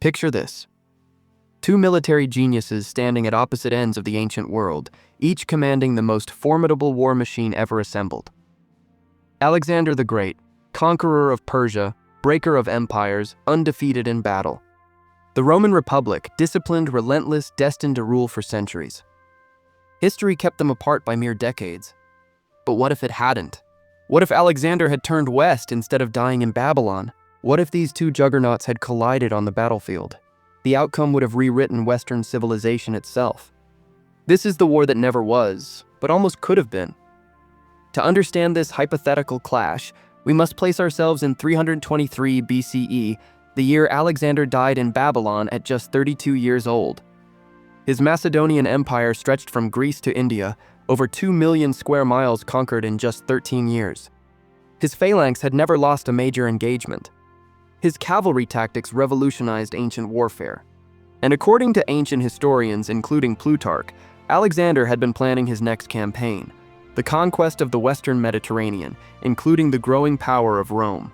Picture this. Two military geniuses standing at opposite ends of the ancient world, each commanding the most formidable war machine ever assembled. Alexander the Great, conqueror of Persia, breaker of empires, undefeated in battle. The Roman Republic, disciplined, relentless, destined to rule for centuries. History kept them apart by mere decades. But what if it hadn't? What if Alexander had turned west instead of dying in Babylon? What if these two juggernauts had collided on the battlefield? The outcome would have rewritten Western civilization itself. This is the war that never was, but almost could have been. To understand this hypothetical clash, we must place ourselves in 323 BCE, the year Alexander died in Babylon at just 32 years old. His Macedonian empire stretched from Greece to India, over 2 million square miles conquered in just 13 years. His phalanx had never lost a major engagement. His cavalry tactics revolutionized ancient warfare. And according to ancient historians, including Plutarch, Alexander had been planning his next campaign, the conquest of the Western Mediterranean, including the growing power of Rome.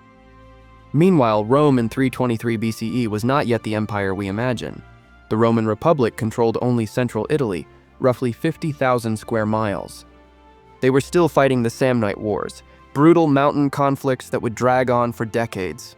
Meanwhile, Rome in 323 BCE was not yet the empire we imagine. The Roman Republic controlled only central Italy, roughly 50,000 square miles. They were still fighting the Samnite Wars, brutal mountain conflicts that would drag on for decades.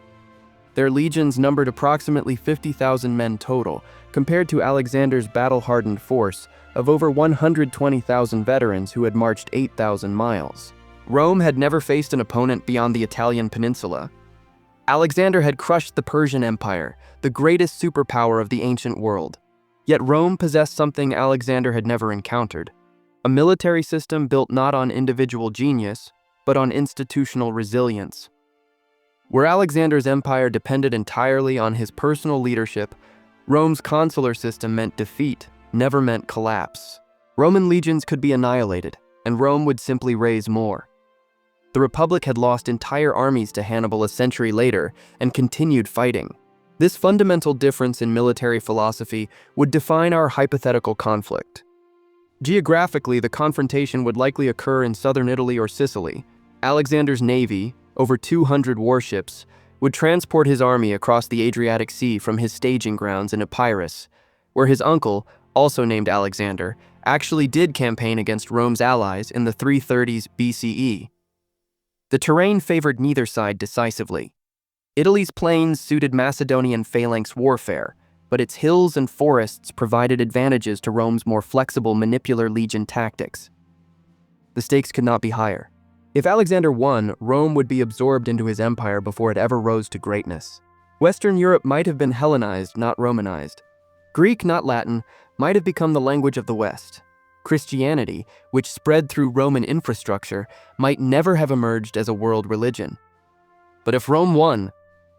Their legions numbered approximately 50,000 men total, compared to Alexander's battle-hardened force of over 120,000 veterans who had marched 8,000 miles. Rome had never faced an opponent beyond the Italian peninsula. Alexander had crushed the Persian Empire, the greatest superpower of the ancient world. Yet Rome possessed something Alexander had never encountered: a military system built not on individual genius, but on institutional resilience. Where Alexander's empire depended entirely on his personal leadership, Rome's consular system meant defeat, never meant collapse. Roman legions could be annihilated, and Rome would simply raise more. The Republic had lost entire armies to Hannibal a century later and continued fighting. This fundamental difference in military philosophy would define our hypothetical conflict. Geographically, the confrontation would likely occur in southern Italy or Sicily. Alexander's navy, over 200 warships, would transport his army across the Adriatic Sea from his staging grounds in Epirus, where his uncle, also named Alexander, actually did campaign against Rome's allies in the 330s BCE. The terrain favored neither side decisively. Italy's plains suited Macedonian phalanx warfare, but its hills and forests provided advantages to Rome's more flexible manipular legion tactics. The stakes could not be higher. If Alexander won, Rome would be absorbed into his empire before it ever rose to greatness. Western Europe might have been Hellenized, not Romanized. Greek, not Latin, might have become the language of the West. Christianity, which spread through Roman infrastructure, might never have emerged as a world religion. But if Rome won,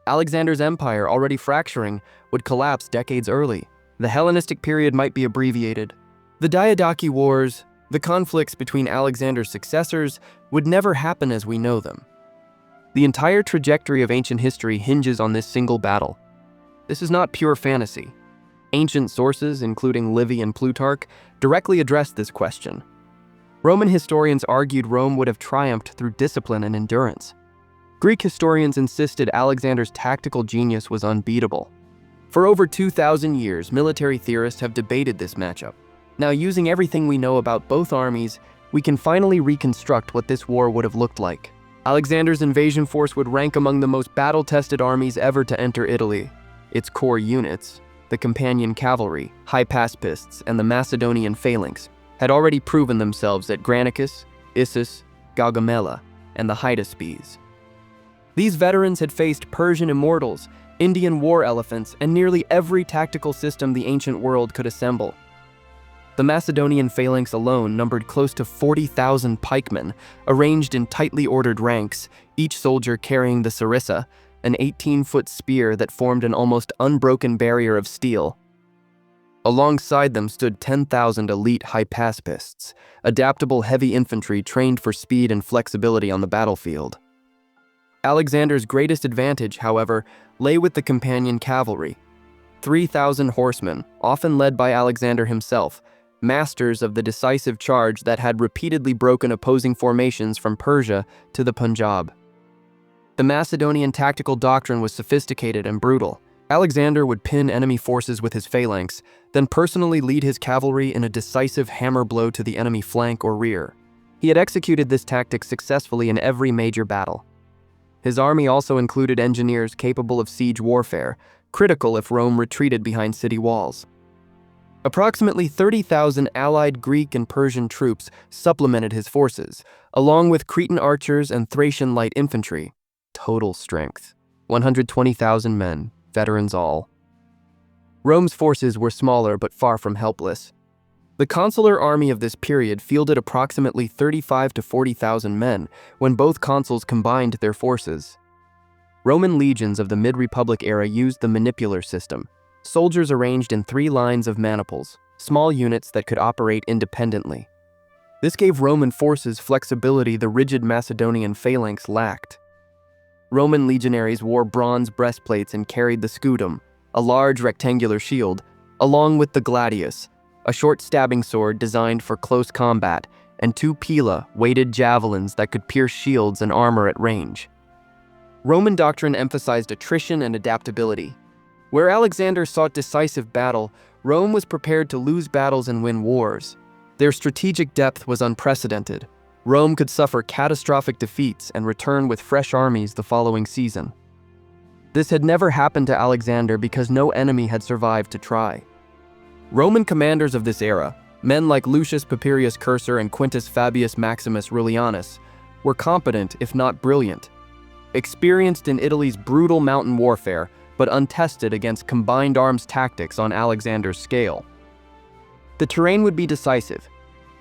Alexander's empire, already fracturing, would collapse decades early. The Hellenistic period might be abbreviated. The Diadochi Wars, the conflicts between Alexander's successors, would never happen as we know them. The entire trajectory of ancient history hinges on this single battle. This is not pure fantasy. Ancient sources, including Livy and Plutarch, directly address this question. Roman historians argued Rome would have triumphed through discipline and endurance. Greek historians insisted Alexander's tactical genius was unbeatable. For over 2,000 years, military theorists have debated this matchup. Now, using everything we know about both armies, we can finally reconstruct what this war would have looked like. Alexander's invasion force would rank among the most battle-tested armies ever to enter Italy. Its core units, the companion cavalry, hypaspists, and the Macedonian phalanx, had already proven themselves at Granicus, Issus, Gaugamela, and the Hydaspes. These veterans had faced Persian immortals, Indian war elephants, and nearly every tactical system the ancient world could assemble. The Macedonian phalanx alone numbered close to 40,000 pikemen, arranged in tightly ordered ranks, each soldier carrying the sarissa, an 18-foot spear that formed an almost unbroken barrier of steel. Alongside them stood 10,000 elite hypaspists, adaptable heavy infantry trained for speed and flexibility on the battlefield. Alexander's greatest advantage, however, lay with the companion cavalry. 3,000 horsemen, often led by Alexander himself, masters of the decisive charge that had repeatedly broken opposing formations from Persia to the Punjab. The Macedonian tactical doctrine was sophisticated and brutal. Alexander would pin enemy forces with his phalanx, then personally lead his cavalry in a decisive hammer blow to the enemy flank or rear. He had executed this tactic successfully in every major battle. His army also included engineers capable of siege warfare, critical if Rome retreated behind city walls. Approximately 30,000 allied Greek and Persian troops supplemented his forces, along with Cretan archers and Thracian light infantry. Total strength: 120,000 men, veterans all. Rome's forces were smaller but far from helpless. The consular army of this period fielded approximately 35 to 40,000 men when both consuls combined their forces. Roman legions of the mid-Republic era used the manipular system, soldiers arranged in 3 lines of maniples, small units that could operate independently. This gave Roman forces flexibility the rigid Macedonian phalanx lacked. Roman legionaries wore bronze breastplates and carried the scutum, a large rectangular shield, along with the gladius, a short stabbing sword designed for close combat, and 2 pila, weighted javelins that could pierce shields and armor at range. Roman doctrine emphasized attrition and adaptability. Where Alexander sought decisive battle, Rome was prepared to lose battles and win wars. Their strategic depth was unprecedented. Rome could suffer catastrophic defeats and return with fresh armies the following season. This had never happened to Alexander because no enemy had survived to try. Roman commanders of this era, men like Lucius Papirius Cursor and Quintus Fabius Maximus Rullianus, were competent if not brilliant. Experienced in Italy's brutal mountain warfare, but untested against combined arms tactics on Alexander's scale. The terrain would be decisive.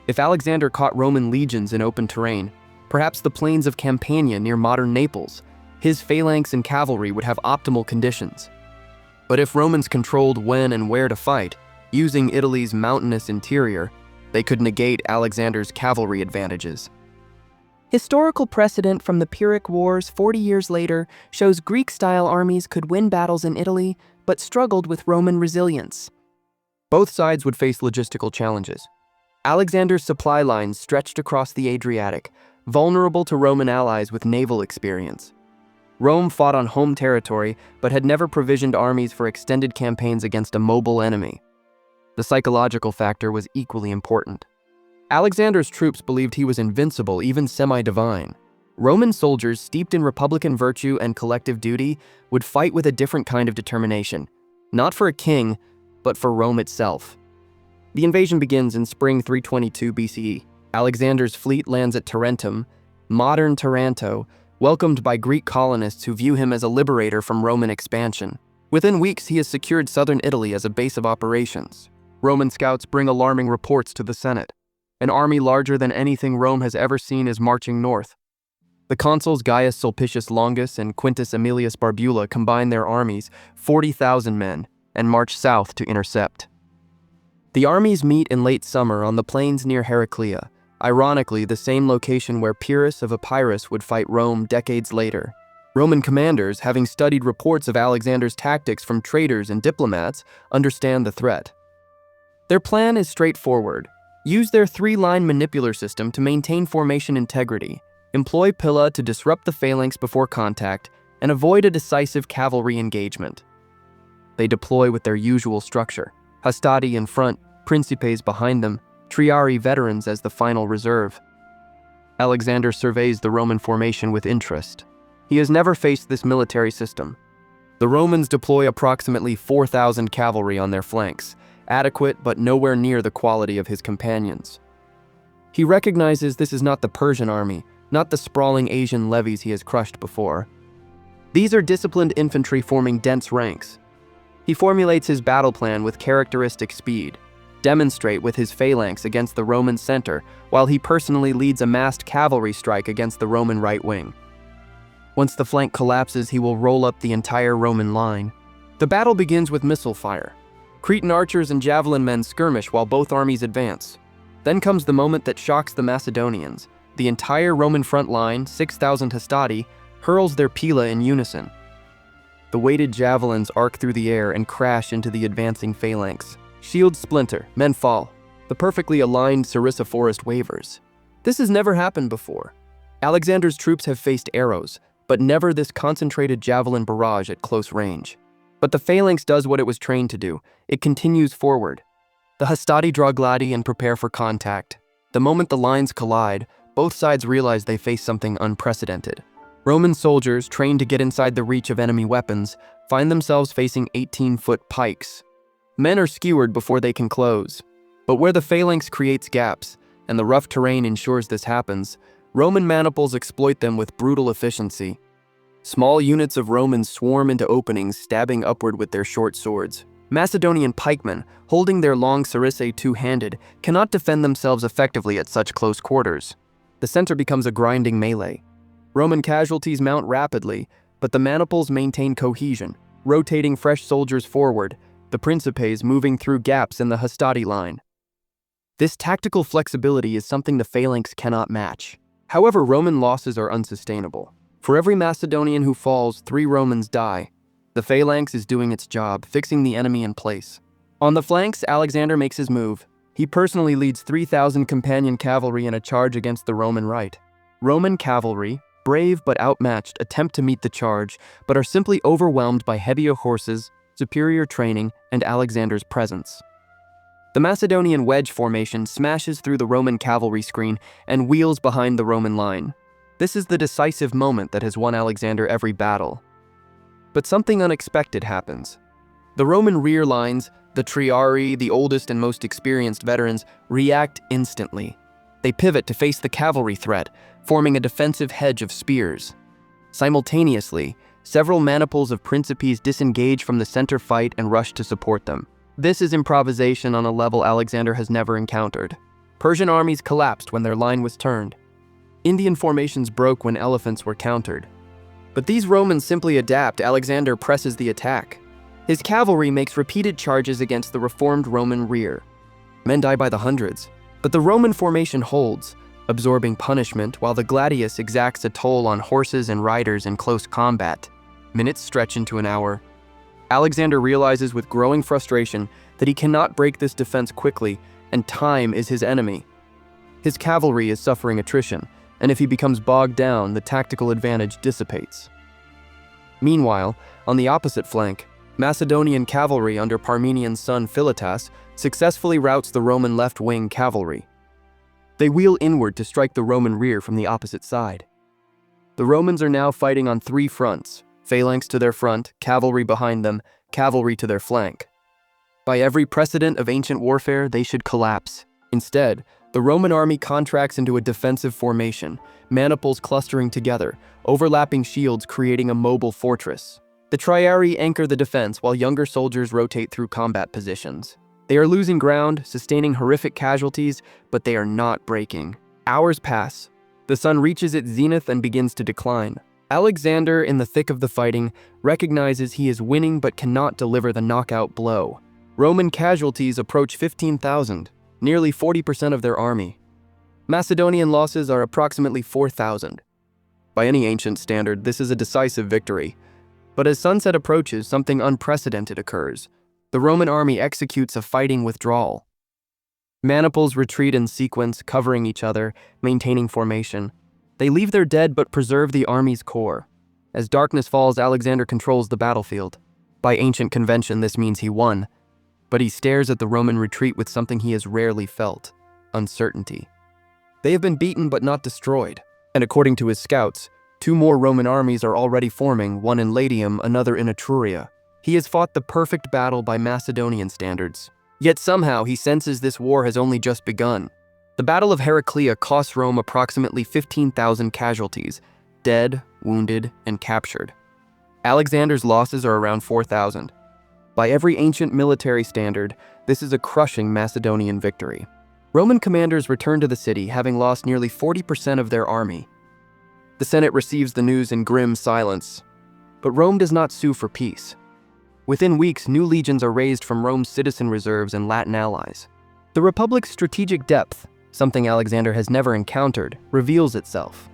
If Alexander caught Roman legions in open terrain, perhaps the plains of Campania near modern Naples, his phalanx and cavalry would have optimal conditions. But if Romans controlled when and where to fight, using Italy's mountainous interior, they could negate Alexander's cavalry advantages. Historical precedent from the Pyrrhic Wars 40 years later shows Greek-style armies could win battles in Italy, but struggled with Roman resilience. Both sides would face logistical challenges. Alexander's supply lines stretched across the Adriatic, vulnerable to Roman allies with naval experience. Rome fought on home territory, but had never provisioned armies for extended campaigns against a mobile enemy. The psychological factor was equally important. Alexander's troops believed he was invincible, even semi-divine. Roman soldiers, steeped in republican virtue and collective duty, would fight with a different kind of determination, not for a king, but for Rome itself. The invasion begins in spring 322 BCE. Alexander's fleet lands at Tarentum, modern Taranto, welcomed by Greek colonists who view him as a liberator from Roman expansion. Within weeks, he has secured southern Italy as a base of operations. Roman scouts bring alarming reports to the Senate. An army larger than anything Rome has ever seen is marching north. The consuls Gaius Sulpicius Longus and Quintus Aemilius Barbula combine their armies, 40,000 men, and march south to intercept. The armies meet in late summer on the plains near Heraclea, ironically the same location where Pyrrhus of Epirus would fight Rome decades later. Roman commanders, having studied reports of Alexander's tactics from traders and diplomats, understand the threat. Their plan is straightforward. Use their 3-line manipular system to maintain formation integrity, employ pilla to disrupt the phalanx before contact, and avoid a decisive cavalry engagement. They deploy with their usual structure: hastati in front, principes behind them, triarii veterans as the final reserve. Alexander surveys the Roman formation with interest. He has never faced this military system. The Romans deploy approximately 4,000 cavalry on their flanks, adequate but nowhere near the quality of his companions. He recognizes this is not the Persian army, not the sprawling Asian levies he has crushed before. These are disciplined infantry forming dense ranks. He formulates his battle plan with characteristic speed, demonstrate with his phalanx against the Roman center, while he personally leads a massed cavalry strike against the Roman right wing. Once the flank collapses, he will roll up the entire Roman line. The battle begins with missile fire. Cretan archers and javelin men skirmish while both armies advance. Then comes the moment that shocks the Macedonians. The entire Roman front line, 6,000 hastati, hurls their pila in unison. The weighted javelins arc through the air and crash into the advancing phalanx. Shields splinter, men fall. The perfectly aligned Sarissa forest wavers. This has never happened before. Alexander's troops have faced arrows, but never this concentrated javelin barrage at close range. But the phalanx does what it was trained to do. It continues forward. The hastati draw gladi and prepare for contact. The moment the lines collide, both sides realize they face something unprecedented. Roman soldiers, trained to get inside the reach of enemy weapons, find themselves facing 18-foot pikes. Men are skewered before they can close. But where the phalanx creates gaps, and the rough terrain ensures this happens, Roman maniples exploit them with brutal efficiency. Small units of Romans swarm into openings, stabbing upward with their short swords. Macedonian pikemen, holding their long sarisse two-handed, cannot defend themselves effectively at such close quarters. The center becomes a grinding melee. Roman casualties mount rapidly, but the maniples maintain cohesion, rotating fresh soldiers forward, the principes moving through gaps in the hastati line. This tactical flexibility is something the phalanx cannot match. However, Roman losses are unsustainable. For every Macedonian who falls, 3 Romans die. The phalanx is doing its job, fixing the enemy in place. On the flanks, Alexander makes his move. He personally leads 3,000 companion cavalry in a charge against the Roman right. Roman cavalry, brave but outmatched, attempt to meet the charge, but are simply overwhelmed by heavier horses, superior training, and Alexander's presence. The Macedonian wedge formation smashes through the Roman cavalry screen and wheels behind the Roman line. This is the decisive moment that has won Alexander every battle. But something unexpected happens. The Roman rear lines, the triarii, the oldest and most experienced veterans, react instantly. They pivot to face the cavalry threat, forming a defensive hedge of spears. Simultaneously, several maniples of principes disengage from the center fight and rush to support them. This is improvisation on a level Alexander has never encountered. Persian armies collapsed when their line was turned. Indian formations broke when elephants were countered. But these Romans simply adapt. Alexander presses the attack. His cavalry makes repeated charges against the reformed Roman rear. Men die by the hundreds, but the Roman formation holds, absorbing punishment while the gladius exacts a toll on horses and riders in close combat. Minutes stretch into an hour. Alexander realizes with growing frustration that he cannot break this defense quickly, and time is his enemy. His cavalry is suffering attrition, and if he becomes bogged down, the tactical advantage dissipates. Meanwhile, on the opposite flank, Macedonian cavalry under Parmenian's son Philotas successfully routs the Roman left-wing cavalry. They wheel inward to strike the Roman rear from the opposite side. The Romans are now fighting on 3 fronts, phalanx to their front, cavalry behind them, cavalry to their flank. By every precedent of ancient warfare, they should collapse. Instead, the Roman army contracts into a defensive formation, maniples clustering together, overlapping shields creating a mobile fortress. The triarii anchor the defense while younger soldiers rotate through combat positions. They are losing ground, sustaining horrific casualties, but they are not breaking. Hours pass. The sun reaches its zenith and begins to decline. Alexander, in the thick of the fighting, recognizes he is winning but cannot deliver the knockout blow. Roman casualties approach 15,000, nearly 40% of their army. Macedonian losses are approximately 4,000. By any ancient standard, this is a decisive victory. But as sunset approaches, something unprecedented occurs. The Roman army executes a fighting withdrawal. Maniples retreat in sequence, covering each other, maintaining formation. They leave their dead but preserve the army's core. As darkness falls, Alexander controls the battlefield. By ancient convention, this means he won. But he stares at the Roman retreat with something he has rarely felt: uncertainty. They have been beaten but not destroyed. And according to his scouts, 2 more Roman armies are already forming, one in Latium, another in Etruria. He has fought the perfect battle by Macedonian standards. Yet somehow he senses this war has only just begun. The Battle of Heraclea costs Rome approximately 15,000 casualties, dead, wounded, and captured. Alexander's losses are around 4,000. By every ancient military standard, this is a crushing Macedonian victory. Roman commanders return to the city, having lost nearly 40% of their army. The Senate receives the news in grim silence. But Rome does not sue for peace. Within weeks, new legions are raised from Rome's citizen reserves and Latin allies. The Republic's strategic depth, something Alexander has never encountered, reveals itself.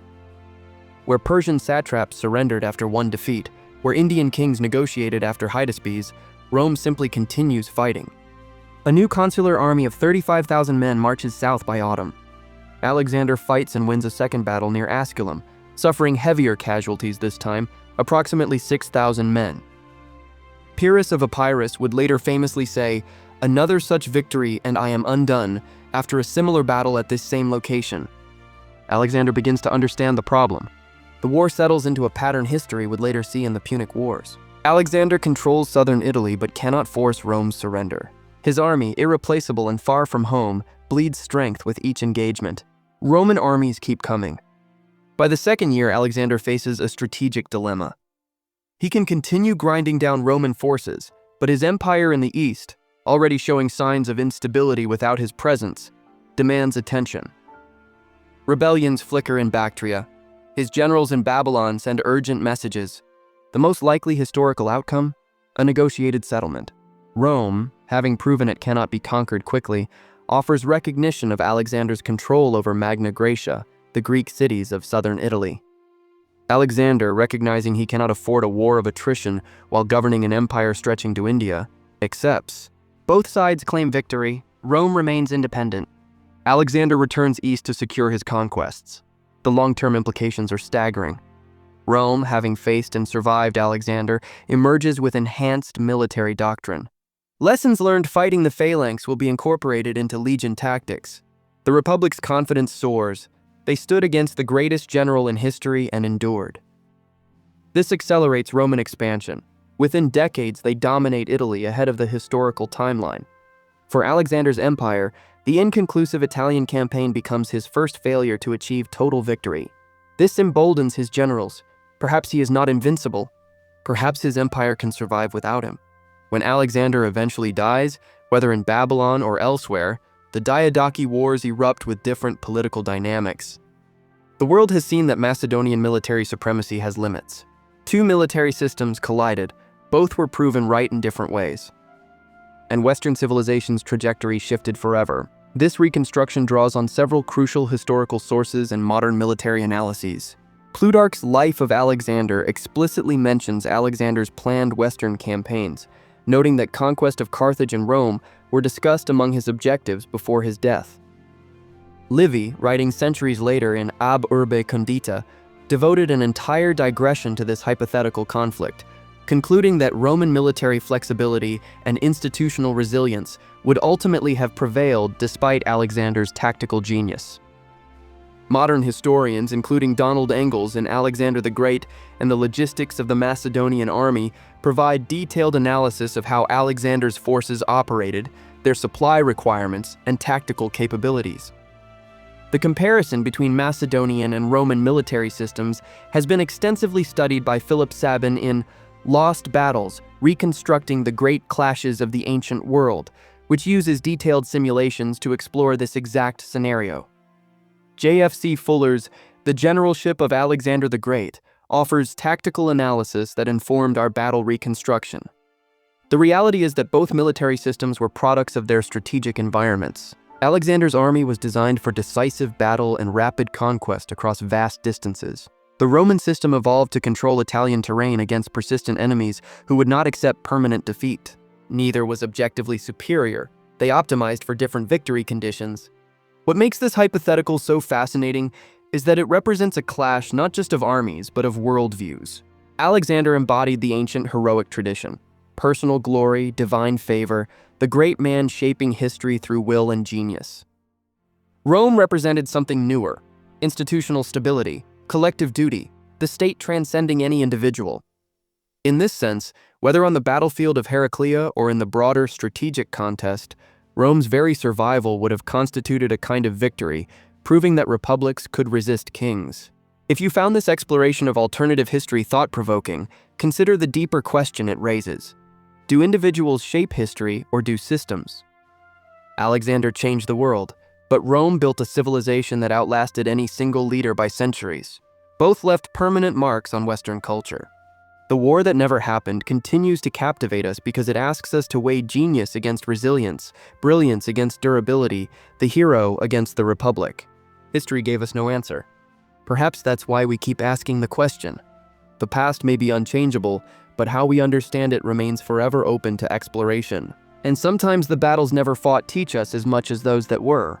Where Persian satraps surrendered after one defeat, where Indian kings negotiated after Hydaspes, Rome simply continues fighting. A new consular army of 35,000 men marches south by autumn. Alexander fights and wins a second battle near Asculum, suffering heavier casualties this time, approximately 6,000 men. Pyrrhus of Epirus would later famously say, "Another such victory and I am undone," after a similar battle at this same location. Alexander begins to understand the problem. The war settles into a pattern history would later see in the Punic Wars. Alexander controls southern Italy but cannot force Rome's surrender. His army, irreplaceable and far from home, bleeds strength with each engagement. Roman armies keep coming. By the second year, Alexander faces a strategic dilemma. He can continue grinding down Roman forces, but his empire in the east, already showing signs of instability without his presence, demands attention. Rebellions flicker in Bactria. His generals in Babylon send urgent messages. The most likely historical outcome? A negotiated settlement. Rome, having proven it cannot be conquered quickly, offers recognition of Alexander's control over Magna Graecia, the Greek cities of southern Italy. Alexander, recognizing he cannot afford a war of attrition while governing an empire stretching to India, accepts. Both sides claim victory. Rome remains independent. Alexander returns east to secure his conquests. The long-term implications are staggering. Rome, having faced and survived Alexander, emerges with enhanced military doctrine. Lessons learned fighting the phalanx will be incorporated into legion tactics. The Republic's confidence soars. They stood against the greatest general in history and endured. This accelerates Roman expansion. Within decades, they dominate Italy ahead of the historical timeline. For Alexander's empire, the inconclusive Italian campaign becomes his first failure to achieve total victory. This emboldens his generals. Perhaps he is not invincible. Perhaps his empire can survive without him. When Alexander eventually dies, whether in Babylon or elsewhere, the Diadochi Wars erupt with different political dynamics. The world has seen that Macedonian military supremacy has limits. Two military systems collided. Both were proven right in different ways. And Western civilization's trajectory shifted forever. This reconstruction draws on several crucial historical sources and modern military analyses. Plutarch's Life of Alexander explicitly mentions Alexander's planned Western campaigns, noting that conquest of Carthage and Rome were discussed among his objectives before his death. Livy, writing centuries later in Ab Urbe Condita, devoted an entire digression to this hypothetical conflict, concluding that Roman military flexibility and institutional resilience would ultimately have prevailed despite Alexander's tactical genius. Modern historians, including Donald Engels in Alexander the Great and the Logistics of the Macedonian Army, provide detailed analysis of how Alexander's forces operated, their supply requirements, and tactical capabilities. The comparison between Macedonian and Roman military systems has been extensively studied by Philip Sabin in Lost Battles, Reconstructing the Great Clashes of the Ancient World, which uses detailed simulations to explore this exact scenario. J.F.C. Fuller's The Generalship of Alexander the Great offers tactical analysis that informed our battle reconstruction. The reality is that both military systems were products of their strategic environments. Alexander's army was designed for decisive battle and rapid conquest across vast distances. The Roman system evolved to control Italian terrain against persistent enemies who would not accept permanent defeat. Neither was objectively superior. They optimized for different victory conditions. What makes this hypothetical so fascinating is that it represents a clash not just of armies, but of worldviews. Alexander embodied the ancient heroic tradition. Personal glory, divine favor, the great man shaping history through will and genius. Rome represented something newer: institutional stability, collective duty, the state transcending any individual. In this sense, whether on the battlefield of Heraclea or in the broader strategic contest, Rome's very survival would have constituted a kind of victory, proving that republics could resist kings. If you found this exploration of alternative history thought-provoking, consider the deeper question it raises. Do individuals shape history, or do systems? Alexander changed the world, but Rome built a civilization that outlasted any single leader by centuries. Both left permanent marks on Western culture. The war that never happened continues to captivate us because it asks us to weigh genius against resilience, brilliance against durability, the hero against the republic. History gave us no answer. Perhaps that's why we keep asking the question. The past may be unchangeable, but how we understand it remains forever open to exploration. And sometimes the battles never fought teach us as much as those that were.